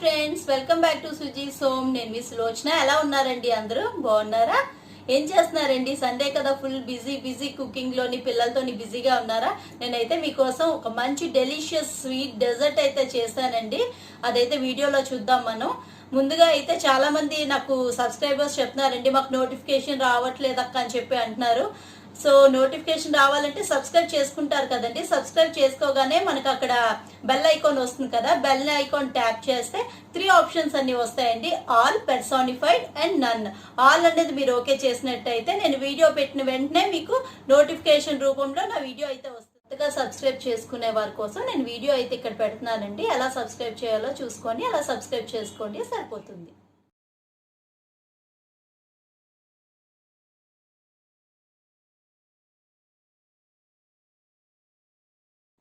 Friends, welcome back to Suji's home. నేను మీ సులోచన. ఎలా ఉన్నారండి? అందరూ బాగున్నారా? ఏం చేస్తున్నారండి? సండే కదా, ఫుల్ బిజీ కుకింగ్ లోని పిల్లలతోని బిజీగా ఉన్నారా? నేనైతే మీకోసం ఒక మంచి డెలిషియస్ స్వీట్ డెజర్ట్ అయితే చేశానండి. అదైతే వీడియోలో చూద్దాం మనం. ముందుగా అయితే చాలా మంది నాకు సబ్స్క్రైబర్స్ చెప్తున్నారండి, మాకు నోటిఫికేషన్ రావట్లేదు అక్క అని చెప్పి అంటున్నారు. సో నోటిఫికేషన్ రావాలంటే సబ్స్క్రైబ్ చేసుకుంటారు కదండి. సబ్స్క్రైబ్ చేసుకోగానే మనకు అక్కడ బెల్ ఐకాన్ వస్తుంది కదా, బెల్ ఐకాన్ ట్యాప్ చేస్తే 3 ఆప్షన్స్ అన్ని వస్తాయండి. All, personified and none. All అనేది మీరు ఓకే చేసినట్టయితే నేను వీడియో పెట్టిన వెంటనే మీకు నోటిఫికేషన్ రూపంలో నా వీడియో అయితే వస్తుంది. సబ్స్క్రైబ్ చేసుకునే వారి కోసం నేను వీడియో అయితే ఇక్కడ పెడుతున్నానండి. ఎలా సబ్స్క్రైబ్ చేయాలో చూసుకొని అలా సబ్స్క్రైబ్ చేసుకోండి, సరిపోతుంది.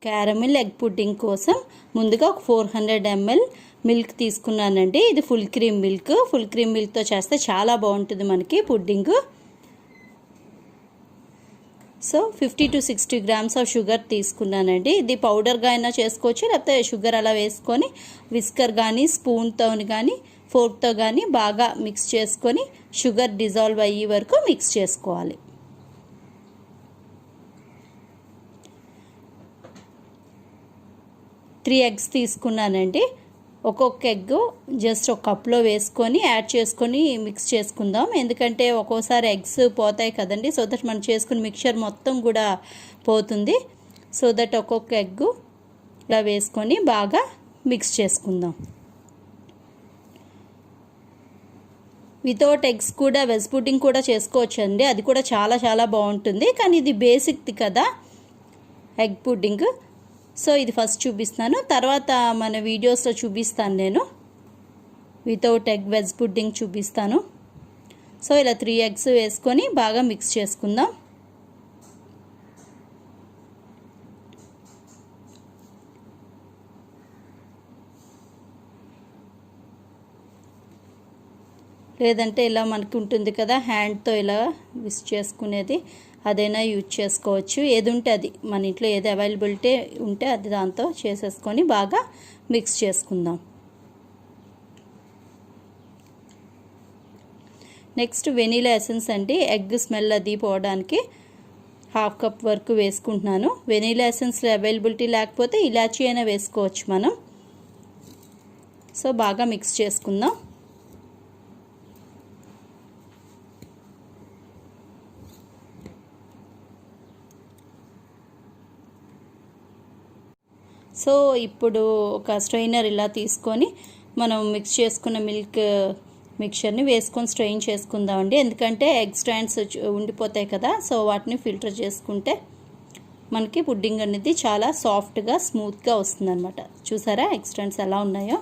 క్యారమిల్ ఎగ్ పుడ్డింగ్ కోసం ముందుగా ఒక 400 ml మిల్క్ తీసుకున్నానండి. ఇది full cream milk. Full cream మిల్క్తో చేస్తే చాలా బాగుంటుంది మనకి pudding. So 50 to 60 grams of sugar తీసుకున్నానండి. ఇది పౌడర్గా అయినా చేసుకోవచ్చు, లేకపోతే షుగర్ అలా వేసుకొని విస్కర్ కానీ స్పూన్తో కానీ ఫోర్క్తో కానీ బాగా మిక్స్ చేసుకొని షుగర్ డిజాల్వ్ అయ్యే వరకు మిక్స్ చేసుకోవాలి. త్రీ ఎగ్స్ తీసుకున్నానండి. ఒక్కొక్క ఎగ్ జస్ట్ ఒక కప్లో వేసుకొని యాడ్ చేసుకొని మిక్స్ చేసుకుందాం. ఎందుకంటే ఒక్కోసారి ఎగ్స్ పోతాయి కదండి, సో దట్ మనం చేసుకుని మిక్చర్ మొత్తం కూడా పోతుంది. సో దట్ ఒక్కొక్క ఎగ్ ఇలా వేసుకొని బాగా మిక్స్ చేసుకుందాం. వితౌట్ ఎగ్స్ కూడా వెజ్ పుడ్డింగ్ కూడా చేసుకోవచ్చండి, అది కూడా చాలా చాలా బాగుంటుంది. కానీ ఇది బేసిక్ది కదా ఎగ్ పుడ్డింగ్. సో ఇది ఫస్ట్ చూపిస్తాను, తర్వాత మన వీడియోస్లో చూపిస్తాను నేను. వితౌట్ ఎగ్ వెజ్ పుడ్డింగ్ చూపిస్తాను. సో ఇలా 3 eggs వేసుకొని బాగా మిక్స్ చేసుకుందాం. లేదంటే ఇలా మనకు ఉంటుంది కదా హ్యాండ్తో ఇలా విస్ చేసుకునేది, అదైనా యూజ్ చేసుకోవచ్చు. ఏది ఉంటే అది, మన ఇంట్లో ఏది అవైలబిలిటీ ఉంటే అది దాంతో చేసేసుకొని బాగా మిక్స్ చేసుకుందాం. నెక్స్ట్ వెనీలా ఎసెన్స్ అండి. ఎగ్ స్మెల్ అది పోవడానికి 1/2 cup వరకు వేసుకుంటున్నాను. వెనీలా ఎసెన్స్లో అవైలబిలిటీ లేకపోతే ఇలాచీ అయినా వేసుకోవచ్చు మనం. సో బాగా మిక్స్ చేసుకుందాం. సో ఇప్పుడు ఒక స్ట్రెయినర్ ఇలా తీసుకొని మనం మిక్స్ చేసుకున్న మిల్క్ మిక్చర్ని వేసుకొని స్ట్రెయిన్ చేసుకుందామండి. ఎందుకంటే ఎగ్ స్ట్రాండ్స్ ఉండిపోతాయి కదా, సో వాటిని ఫిల్టర్ చేసుకుంటే మనకి పుడ్డింగ్ అనేది చాలా సాఫ్ట్గా స్మూత్గా వస్తుంది అనమాట. చూసారా ఎగ్ స్ట్రాండ్స్ ఎలా ఉన్నాయో.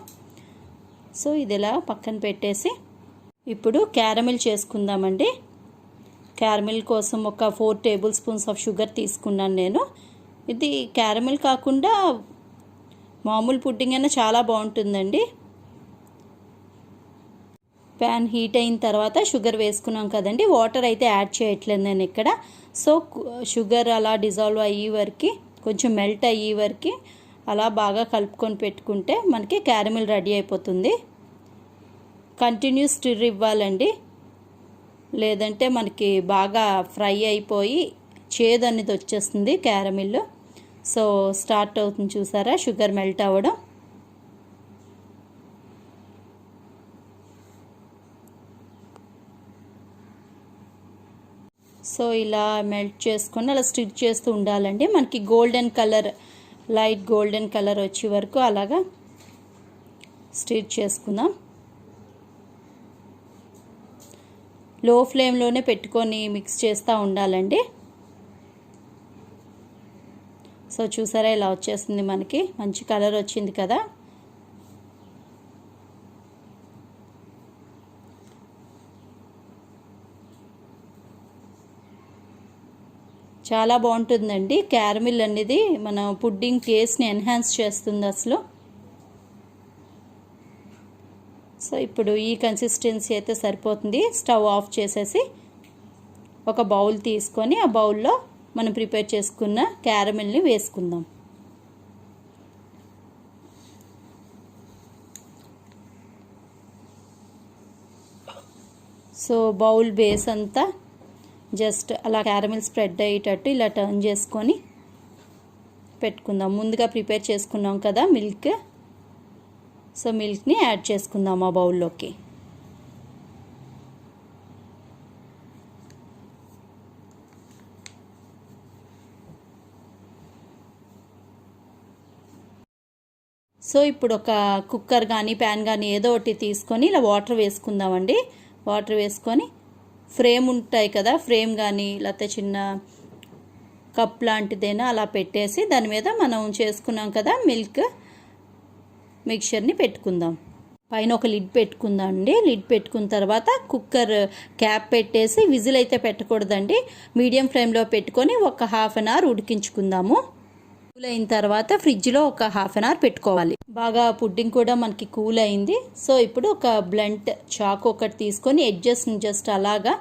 సో ఇది ఇలా పక్కన పెట్టేసి ఇప్పుడు క్యారమిల్ చేసుకుందామండి. క్యారమిల్ కోసం ఒక 4 tablespoons ఆఫ్ షుగర్ తీసుకున్నాను నేను. ఇది క్యారమిల్ కాకుండా మామూలు పుడ్డింగ్ అయినా చాలా బాగుంటుందండి. ప్యాన్ హీట్ అయిన తర్వాత షుగర్ వేసుకున్నాం కదండి, వాటర్ అయితే యాడ్ చేయట్లేదు నేను ఇక్కడ. సో షుగర్ అలా డిజాల్వ్ అయ్యే వరకు, కొంచెం మెల్ట్ అయ్యే వరకు అలా బాగా కలుపుకొని పెట్టుకుంటే మనకి క్యారమిల్ రెడీ అయిపోతుంది. కంటిన్యూస్ స్టిర్ ఇవ్వాలండి, లేదంటే మనకి బాగా ఫ్రై అయిపోయి చేదు అనేది వచ్చేస్తుంది క్యారమిల్. సో స్టార్ట్ అవుతుంది, చూసారా షుగర్ మెల్ట్ అవ్వడం. సో ఇలా మెల్ట్ చేసుకొని అలా స్టిర్ చేస్తూ ఉండాలండి. మనకి golden colour, light golden colour వచ్చే వరకు అలాగా స్టిర్ చేసుకుందాం. లో ఫ్లేమ్లోనే పెట్టుకొని మిక్స్ చేస్తూ ఉండాలండి. సో చూసారా ఇలా వచ్చేస్తుంది, మనకి మంచి కలర్ వచ్చింది కదా. చాలా బాగుంటుందండి. క్యారమిల్ అనేది మన పుడ్డింగ్ టేస్ట్ని ఎన్హాన్స్ చేస్తుంది అసలు. సో ఇప్పుడు ఈ కన్సిస్టెన్సీ అయితే సరిపోతుంది. స్టవ్ ఆఫ్ చేసేసి ఒక బౌల్ తీసుకొని ఆ బౌల్లో మనం ప్రిపేర్ చేసుకున్న క్యారమిల్ని వేసుకుందాం. సో బౌల్ బేస్ అంతా జస్ట్ అలా క్యారమిల్ స్ప్రెడ్ అయ్యేటట్టు ఇలా టర్న్ చేసుకొని పెట్టుకుందాం. ముందుగా ప్రిపేర్ చేసుకున్నాం కదా మిల్క్, సో మిల్క్ని యాడ్ చేసుకుందాం ఆ బౌల్లోకి. సో ఇప్పుడు ఒక కుక్కర్ కానీ ప్యాన్ కానీ ఏదో ఒకటి తీసుకొని ఇలా వాటర్ వేసుకుందామండి. వాటర్ వేసుకొని ఫ్రేమ్ ఉంటాయి కదా, ఫ్రేమ్ కానీ లేకపోతే చిన్న కప్ లాంటిదైనా అలా పెట్టేసి దాని మీద మనం చేసుకున్నాం కదా మిల్క్ మిక్చర్ని పెట్టుకుందాం. పైన ఒక లిడ్ పెట్టుకుందాం అండి. లిడ్ పెట్టుకున్న తర్వాత కుక్కర్ క్యాప్ పెట్టేసి, విజిల్ అయితే పెట్టకూడదండి, మీడియం ఫ్లేమ్లో పెట్టుకొని ఒక హాఫ్ అన్ అవర్ ఉడికించుకుందాము. కూల్ అయిన తర్వాత ఫ్రిడ్జ్లో ఒక హాఫ్ అన్ అవర్ పెట్టుకోవాలి. బాగా పుడ్డింగ్ కూడా మనకి కూల్ అయింది. సో ఇప్పుడు ఒక బ్లంట్ చాక్ ఒకటి తీసుకొని ఎడ్జెస్ని జస్ట్ అలాగా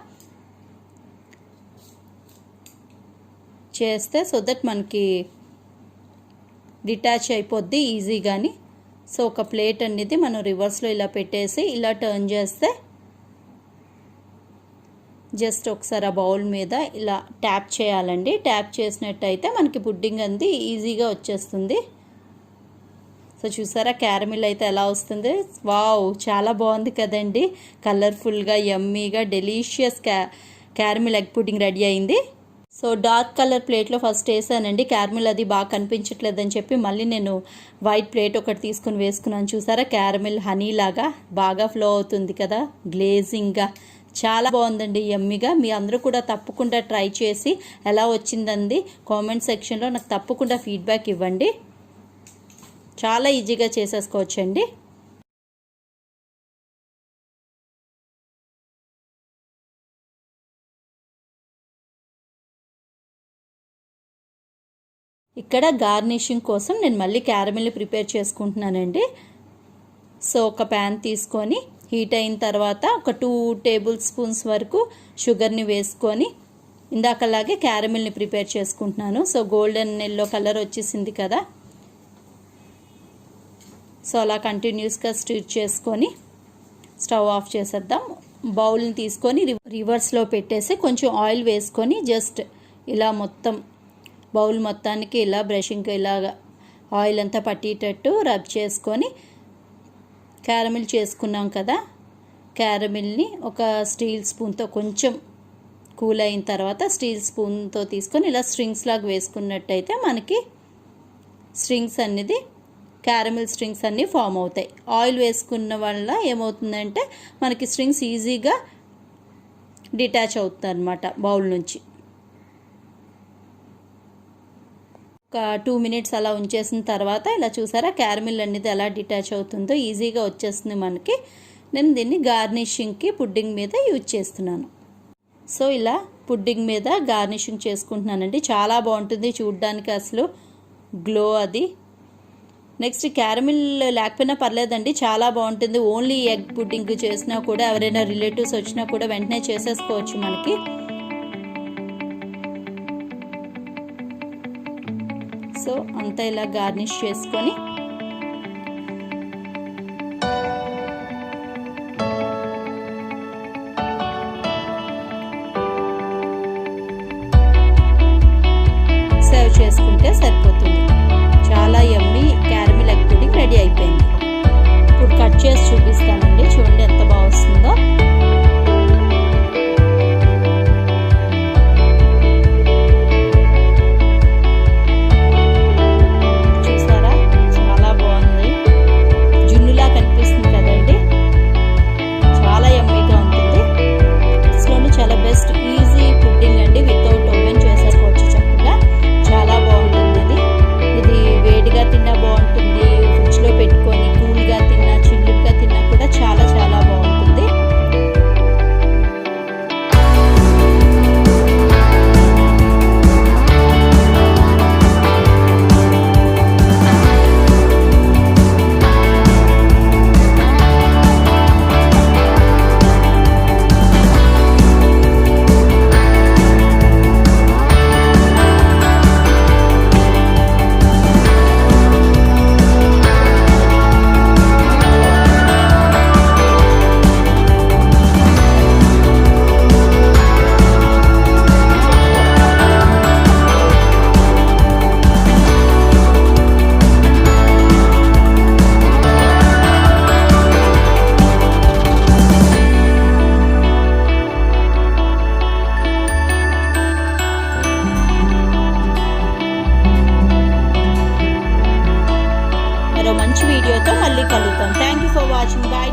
చేస్తే సో దట్ మనకి డిటాచ్ అయిపోద్ది ఈజీగాని. సో ఒక ప్లేట్ అనేది మనం రివర్స్లో ఇలా పెట్టేసి ఇలా టర్న్ చేస్తే జస్ట్ ఒకసారి ఆ బౌల్ మీద ఇలా ట్యాప్ చేయాలండి. ట్యాప్ చేసినట్టయితే మనకి పుడ్డింగ్ అంది ఈజీగా వచ్చేస్తుంది. సో చూసారా క్యారమిల్ అయితే ఎలా వస్తుంది. వావ్, చాలా బాగుంది కదండి. కలర్ఫుల్గా యమ్మీగా delicious caramel egg pudding ready అయింది. సో డార్క్ కలర్ ప్లేట్లో ఫస్ట్ వేసానండి. క్యారమిల్ అది బాగా కనిపించట్లేదని చెప్పి మళ్ళీ నేను వైట్ ప్లేట్ ఒకటి తీసుకుని వేసుకున్నాను. చూసారా క్యారమిల్ హనీ లాగా బాగా ఫ్లో అవుతుంది కదా, గ్లేజింగ్గా చాలా బాగుందండి, యమ్మీగా. మీ అందరూ కూడా తప్పకుండా ట్రై చేసి ఎలా వచ్చిందండి కామెంట్ సెక్షన్లో నాకు తప్పకుండా ఫీడ్బ్యాక్ ఇవ్వండి. చాలా ఈజీగా చేసేసుకోవచ్చండి. ఇక్కడ గార్నిషింగ్ కోసం నేను మళ్ళీ క్యారమిల్ని ప్రిపేర్ చేసుకుంటున్నానండి. సో ఒక ప్యాన్ తీసుకొని హీట్ అయిన తర్వాత ఒక 2 టేబుల్ స్పూన్స్ వరకు షుగర్ని వేసుకొని ఇందాకలాగే క్యారమిల్ని ప్రిపేర్ చేసుకుంటున్నాను. సో గోల్డెన్ ఎల్లో కలర్ వచ్చేసింది కదా, సో అలా కంటిన్యూస్గా స్టిర్ చేసుకొని స్టవ్ ఆఫ్ చేసేద్దాం. బౌల్ని తీసుకొని రివర్స్లో పెట్టేసి కొంచెం ఆయిల్ వేసుకొని జస్ట్ ఇలా మొత్తం బౌల్ మొత్తానికి ఇలా బ్రషింగ్ ఇలాగా ఆయిల్ అంతా పట్టేటట్టు రబ్ చేసుకొని క్యారమిల్ చేసుకున్నాం కదా, క్యారమిల్ని ఒక స్టీల్ స్పూన్తో కొంచెం కూల్ అయిన తర్వాత స్టీల్ స్పూన్తో తీసుకొని ఇలా స్ట్రింగ్స్ లాగా వేసుకున్నట్టయితే మనకి స్ట్రింగ్స్ అనేది క్యారమిల్ స్ట్రింగ్స్ అన్నీ ఫామ్ అవుతాయి. ఆయిల్ వేసుకున్న వల్ల ఏమవుతుందంటే మనకి స్ట్రింగ్స్ ఈజీగా డిటాచ్ అవుతుంది అన్నమాట బౌల్ నుంచి. ఒక 2 మినిట్స్ అలా ఉంచేసిన తర్వాత ఇలా చూసారా క్యారమిల్ అనేది ఎలా డిటాచ్ అవుతుందో ఈజీగా వచ్చేస్తుంది మనకి. నేను దీన్ని గార్నిషింగ్కి పుడ్డింగ్ మీద యూజ్ చేస్తున్నాను. సో ఇలా పుడ్డింగ్ మీద గార్నిషింగ్ చేసుకుంటున్నానండి. చాలా బాగుంటుంది చూడ్డానికి, అసలు గ్లో అది. నెక్స్ట్ క్యారమిల్ లేకపోయినా పర్లేదండి, చాలా బాగుంటుంది. ఓన్లీ ఎగ్ పుడ్డింగ్ చేసినా కూడా ఎవరైనా రిలేటివ్స్ వచ్చినా కూడా వెంటనే చేసేసుకోవచ్చు మనకి. సో అంతా ఇలా గార్నిష్ చేసుకొని సర్వ్ చేసుకుంటే సరిపోతుంది. చాలా యమ్మీ క్యారమిల్ ఎగ్ పుడ్డింగ్ రెడీ అయిపోయింది. ఇప్పుడు కట్ చేసి చూపిస్తానండి, చూడండి ఎంత బాగా వస్తుందో. మంచి వీడియోతో మళ్ళీ కలుద్దాం. Thank you for watching. Bye.